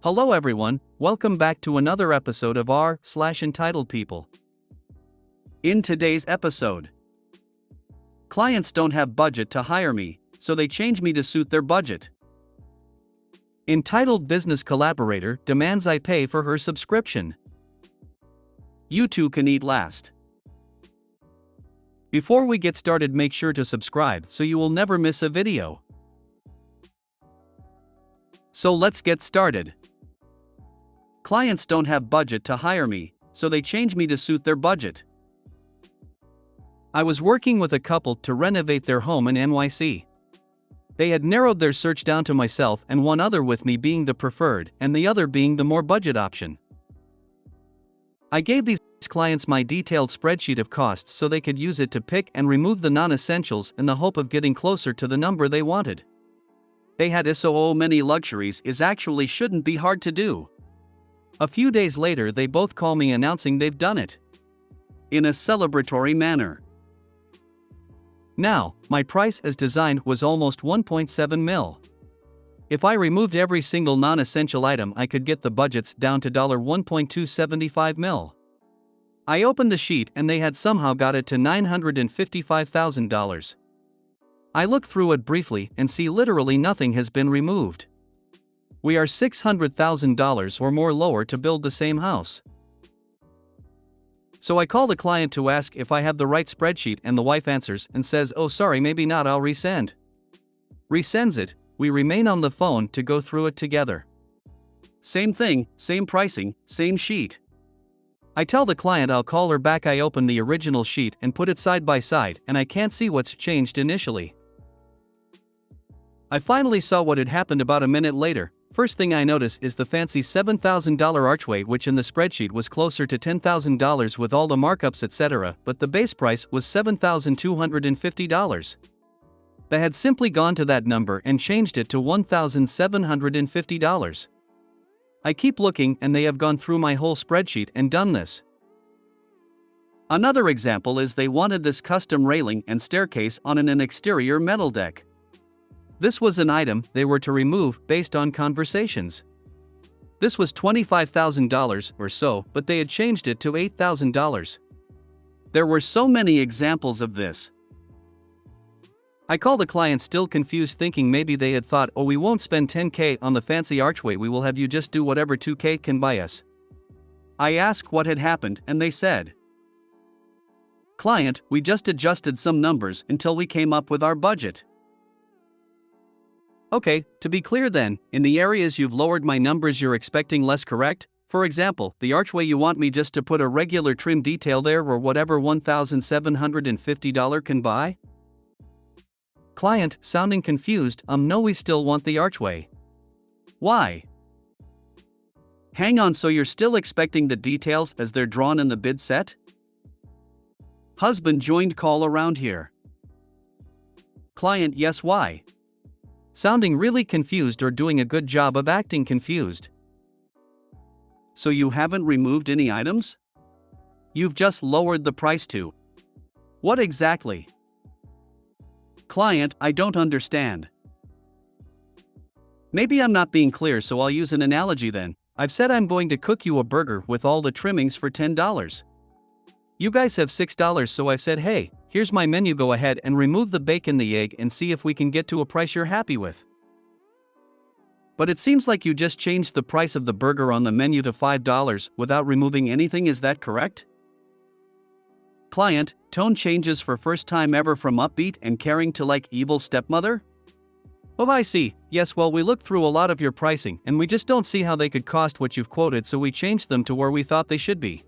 Hello everyone, welcome back to another episode of r/Entitled People. In today's episode, clients don't have budget to hire me, so they change me to suit their budget. Entitled business collaborator demands I pay for her subscription. You too can eat last. Before we get started, make sure to subscribe so you will never miss a video. So let's get started. Clients don't have budget to hire me, so they change me to suit their budget. I was working with a couple to renovate their home in NYC. They had narrowed their search down to myself and one other, with me being the preferred and the other being the more budget option. I gave these clients my detailed spreadsheet of costs so they could use it to pick and remove the non-essentials in the hope of getting closer to the number they wanted. They had so many luxuries it actually shouldn't be hard to do. A few days later they both call me announcing they've done it. In a celebratory manner. Now, my price as designed was almost 1.7 mil. If I removed every single non-essential item, I could get the budgets down to $1.275 mil. I opened the sheet and they had somehow got it to $955,000. I look through it briefly and see literally nothing has been removed. We are $600,000 or more lower to build the same house. So I call the client to ask if I have the right spreadsheet, and the wife answers and says, "Oh sorry, maybe not, I'll resend." Resends it. We remain on the phone to go through it together. Same thing, same pricing, same sheet. I tell the client I'll call her back. I open the original sheet and put it side by side, and I can't see what's changed initially. I finally saw what had happened about a minute later. First thing I notice is the fancy $7,000 archway, which in the spreadsheet was closer to $10,000 with all the markups etc., but the base price was $7,250. They had simply gone to that number and changed it to $1,750. I keep looking and they have gone through my whole spreadsheet and done this. Another example is they wanted this custom railing and staircase on an exterior metal deck. This was an item they were to remove based on conversations. This was $25,000 or so, but they had changed it to $8,000. There were so many examples of this. I call the client still confused, thinking maybe they had thought, "Oh, we won't spend $10K on the fancy archway, we will have you just do whatever $2K can buy us." I ask what had happened and they said, "Client, we just adjusted some numbers until we came up with our budget." Okay, to be clear then, in the areas you've lowered my numbers you're expecting less, correct? For example, the archway, you want me just to put a regular trim detail there or whatever $1,750 can buy? Client, sounding confused, no, we still want the archway. Why? Hang on, so you're still expecting the details as they're drawn in the bid set? Husband joined call around here. Client, yes, why? Sounding really confused or doing a good job of acting confused. So you haven't removed any items? You've just lowered the price to. What exactly? Client, I don't understand. Maybe I'm not being clear, so I'll use an analogy then. I've said I'm going to cook you a burger with all the trimmings for $10. You guys have $6, so I've said, "Hey, here's my menu, go ahead and remove the bacon, the egg, and see if we can get to a price you're happy with." But it seems like you just changed the price of the burger on the menu to $5 without removing anything, is that correct? Client, tone changes for first time ever from upbeat and caring to like evil stepmother? Oh, I see. Yes, well, we looked through a lot of your pricing and we just don't see how they could cost what you've quoted, so we changed them to where we thought they should be.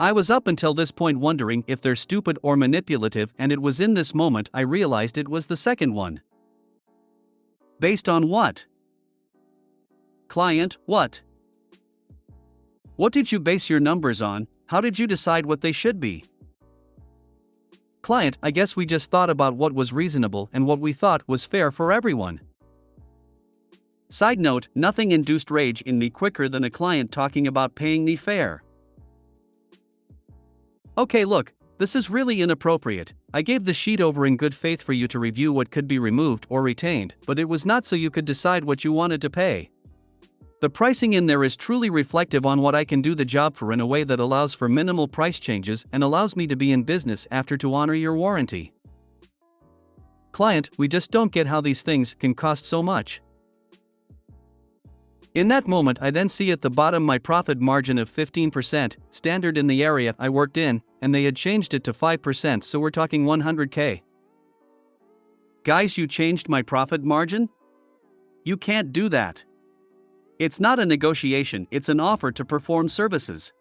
I was up until this point wondering if they're stupid or manipulative, and it was in this moment I realized it was the second one. Based on what? Client, what? What did you base your numbers on? How did you decide what they should be? Client, I guess we just thought about what was reasonable and what we thought was fair for everyone. Side note, nothing induced rage in me quicker than a client talking about paying me fair. Okay, look, this is really inappropriate. I gave the sheet over in good faith for you to review what could be removed or retained, but it was not so you could decide what you wanted to pay. The pricing in there is truly reflective on what I can do the job for in a way that allows for minimal price changes and allows me to be in business after to honor your warranty. Client, we just don't get how these things can cost so much. In that moment, I then see at the bottom my profit margin of 15%, standard in the area I worked in, and they had changed it to 5%, so we're talking 100K. Guys, you changed my profit margin? You can't do that. It's not a negotiation, it's an offer to perform services.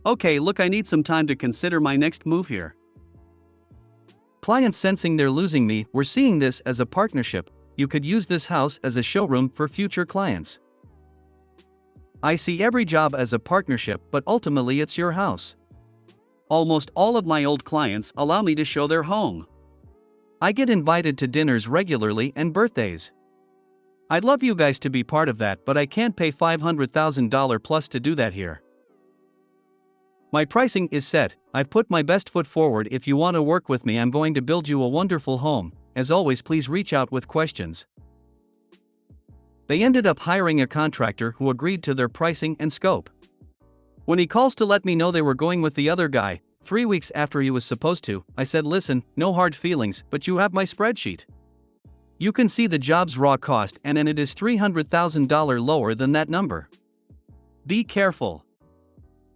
Okay, look, I need some time to consider my next move here. Clients sensing they're losing me, we're seeing this as a partnership. You could use this house as a showroom for future clients. I see every job as a partnership, but ultimately it's your house. Almost all of my old clients allow me to show their home. I get invited to dinners regularly and birthdays. I'd love you guys to be part of that, but I can't pay $500,000 plus to do that here. My pricing is set, I've put my best foot forward. If you want to work with me, I'm going to build you a wonderful home. As always, please reach out with questions. They ended up hiring a contractor who agreed to their pricing and scope. When he calls to let me know they were going with the other guy, 3 weeks after he was supposed to, I said, listen, no hard feelings, but you have my spreadsheet. You can see the job's raw cost and it is $300,000 lower than that number. Be careful.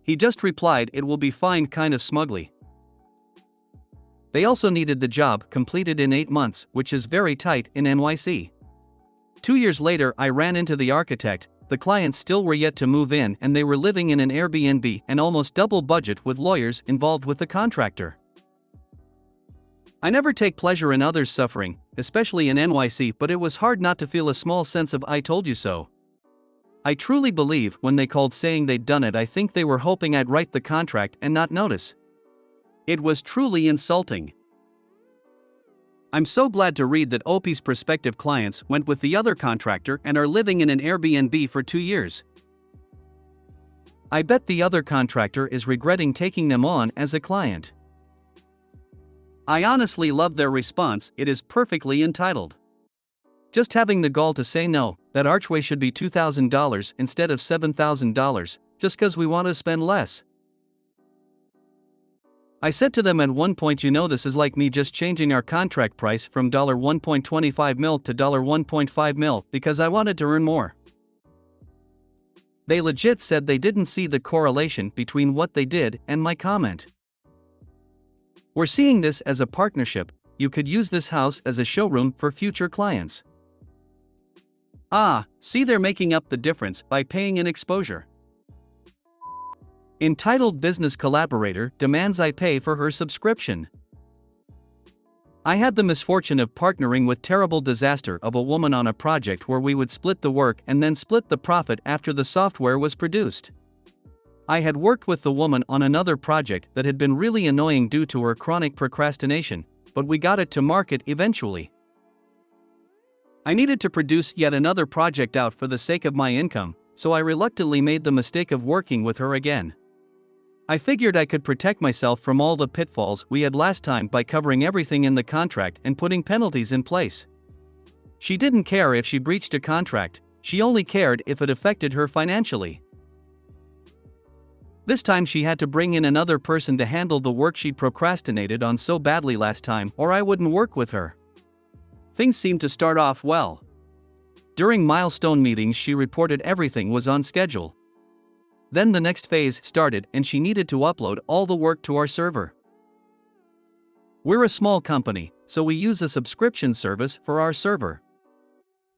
He just replied, it will be fine, kind of smugly. They also needed the job completed in 8 months, which is very tight in NYC. 2 years later, I ran into the architect. The clients still were yet to move in and they were living in an Airbnb and almost double budget with lawyers involved with the contractor. I never take pleasure in others suffering, especially in NYC, but it was hard not to feel a small sense of I told you so. I truly believe when they called saying they'd done it, I think they were hoping I'd write the contract and not notice. It was truly insulting. I'm so glad to read that OP's prospective clients went with the other contractor and are living in an Airbnb for 2 years. I bet the other contractor is regretting taking them on as a client. I honestly love their response, it is perfectly entitled. Just having the gall to say no, that archway should be $2,000 instead of $7,000, just cause we want to spend less. I said to them at one point, you know, this is like me just changing our contract price from $1.25 mil to $1.5 mil because I wanted to earn more. They legit said they didn't see the correlation between what they did and my comment. We're seeing this as a partnership. You could use this house as a showroom for future clients. Ah, see, they're making up the difference by paying an exposure. Entitled business collaborator demands I pay for her subscription. I had the misfortune of partnering with terrible disaster of a woman on a project where we would split the work and then split the profit after the software was produced. I had worked with the woman on another project that had been really annoying due to her chronic procrastination, but we got it to market eventually. I needed to produce yet another project out for the sake of my income, so I reluctantly made the mistake of working with her again. I figured I could protect myself from all the pitfalls we had last time by covering everything in the contract and putting penalties in place. She didn't care if she breached a contract, she only cared if it affected her financially. This time she had to bring in another person to handle the work she'd procrastinated on so badly last time, or I wouldn't work with her. Things seemed to start off well. During milestone meetings, she reported everything was on schedule. Then the next phase started and she needed to upload all the work to our server. We're a small company, so we use a subscription service for our server.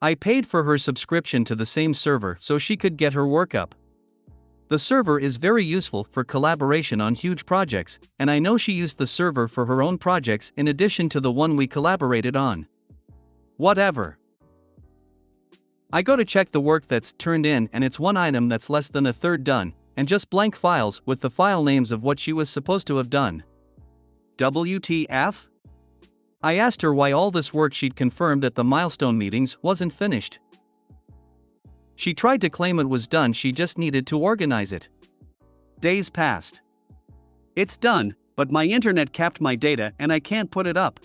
I paid for her subscription to the same server so she could get her work up. The server is very useful for collaboration on huge projects, and I know she used the server for her own projects in addition to the one we collaborated on. Whatever. I go to check the work that's turned in and it's one item that's less than a third done, and just blank files with the file names of what she was supposed to have done. WTF? I asked her why all this work she'd confirmed at the milestone meetings wasn't finished. She tried to claim it was done, she just needed to organize it. Days passed. It's done, but my internet capped my data and I can't put it up.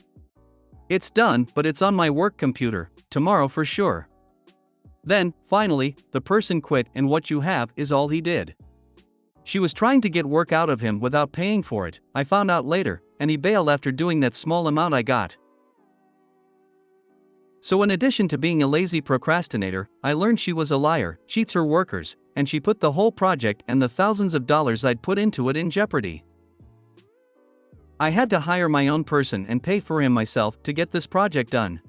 It's done, but it's on my work computer, tomorrow for sure. Then, finally, the person quit and what you have is all he did. She was trying to get work out of him without paying for it, I found out later, and he bailed after doing that small amount I got. So in addition to being a lazy procrastinator, I learned she was a liar, cheats her workers, and she put the whole project and the thousands of dollars I'd put into it in jeopardy. I had to hire my own person and pay for him myself to get this project done.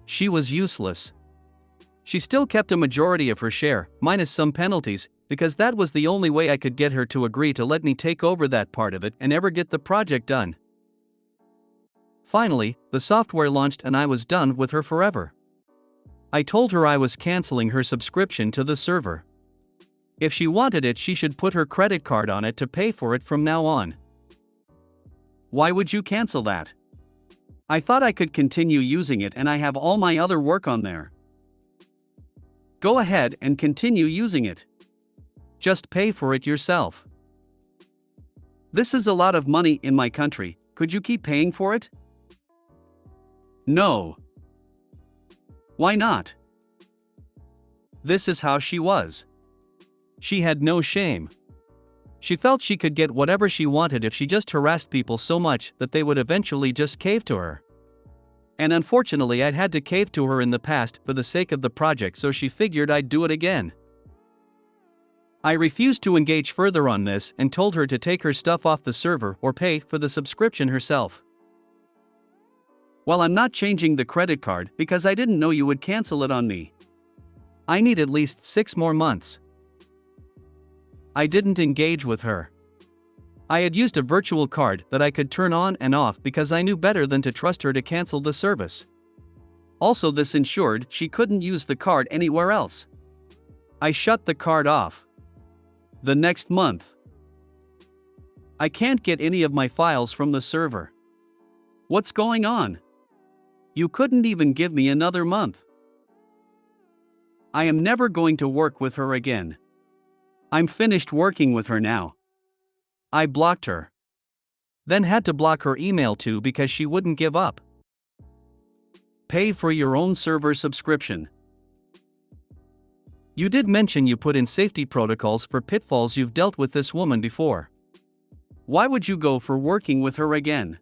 She was useless. She still kept a majority of her share, minus some penalties, because that was the only way I could get her to agree to let me take over that part of it and ever get the project done. Finally, the software launched and I was done with her forever. I told her I was canceling her subscription to the server. If she wanted it, she should put her credit card on it to pay for it from now on. Why would you cancel that? I thought I could continue using it and I have all my other work on there. Go ahead and continue using it. Just pay for it yourself. This is a lot of money in my country, could you keep paying for it? No. Why not? This is how she was. She had no shame. She felt she could get whatever she wanted if she just harassed people so much that they would eventually just cave to her. And unfortunately, I'd had to cave to her in the past for the sake of the project, so she figured I'd do it again. I refused to engage further on this and told her to take her stuff off the server or pay for the subscription herself. Well, I'm not changing the credit card because I didn't know you would cancel it on me. I need at least 6 more months. I didn't engage with her. I had used a virtual card that I could turn on and off because I knew better than to trust her to cancel the service. Also, this ensured she couldn't use the card anywhere else. I shut the card off. The next month, I can't get any of my files from the server. What's going on? You couldn't even give me another month. I am never going to work with her again. I'm finished working with her now. I blocked her. Then had to block her email too because she wouldn't give up. Pay for your own server subscription. You did mention you put in safety protocols for pitfalls you've dealt with this woman before. Why would you go for working with her again?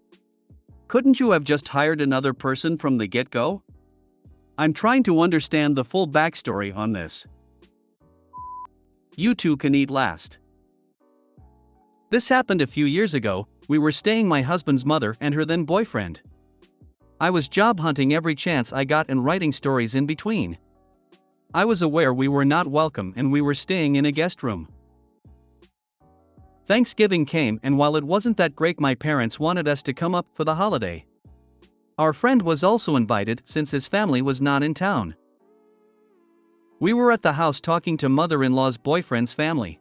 Couldn't you have just hired another person from the get-go? I'm trying to understand the full backstory on this. You two can eat last. This happened a few years ago. We were staying my husband's mother and her then boyfriend. I was job hunting every chance I got and writing stories in between. I was aware we were not welcome and we were staying in a guest room. Thanksgiving came, and while it wasn't that great, my parents wanted us to come up for the holiday. Our friend was also invited since his family was not in town. We were at the house talking to mother-in-law's boyfriend's family.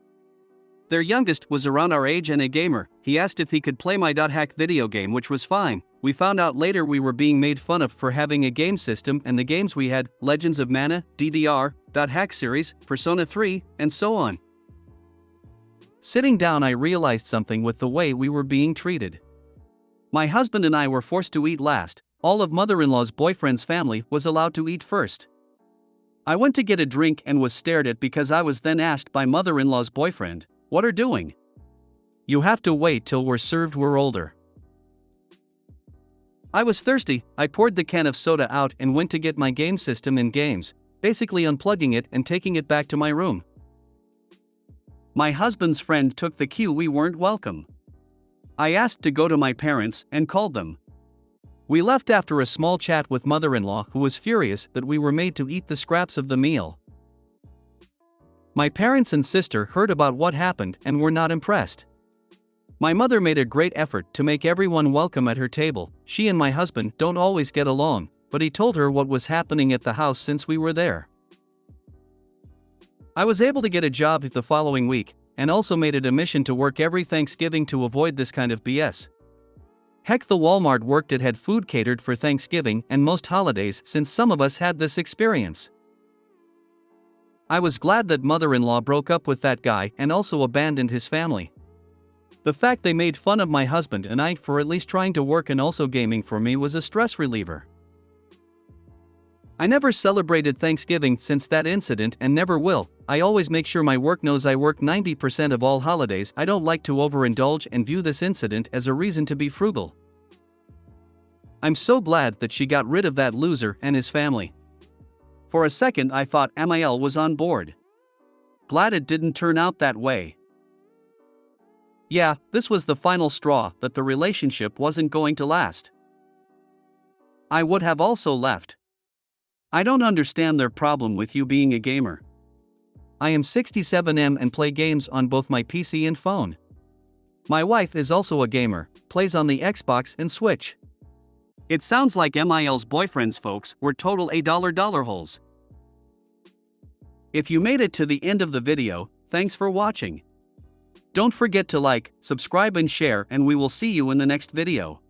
Their youngest was around our age and a gamer. He asked if he could play my .hack video game, which was fine. We found out later we were being made fun of for having a game system, and the games we had, Legends of Mana, DDR, .hack series, Persona 3, and so on. Sitting down, I realized something with the way we were being treated. My husband and I were forced to eat last. All of mother-in-law's boyfriend's family was allowed to eat first. I went to get a drink and was stared at because I was then asked by mother-in-law's boyfriend, "What are doing? You have to wait till we're served, we're older." I was thirsty. I poured the can of soda out and went to get my game system and games, basically unplugging it and taking it back to my room. My husband's friend took the cue we weren't welcome. I asked to go to my parents and called them. We left after a small chat with mother-in-law, who was furious that we were made to eat the scraps of the meal. My parents and sister heard about what happened and were not impressed. My mother made a great effort to make everyone welcome at her table. She and my husband don't always get along, but he told her what was happening at the house since we were there. I was able to get a job the following week, and also made it a mission to work every Thanksgiving to avoid this kind of BS. Heck, the Walmart worked at had food catered for Thanksgiving and most holidays since some of us had this experience. I was glad that mother-in-law broke up with that guy and also abandoned his family. The fact they made fun of my husband and I for at least trying to work and also gaming for me was a stress reliever. I never celebrated Thanksgiving since that incident and never will. I always make sure my work knows I work 90% of all holidays. I don't like to overindulge and view this incident as a reason to be frugal. I'm so glad that she got rid of that loser and his family. For a second I thought Amiel was on board. Glad it didn't turn out that way. Yeah, this was the final straw that the relationship wasn't going to last. I would have also left. I don't understand their problem with you being a gamer. I am 67M and play games on both my PC and phone. My wife is also a gamer, plays on the Xbox and Switch. It sounds like Miel's boyfriend's folks were total $dollar holes. If you made it to the end of the video, thanks for watching. Don't forget to like, subscribe and share, and we will see you in the next video.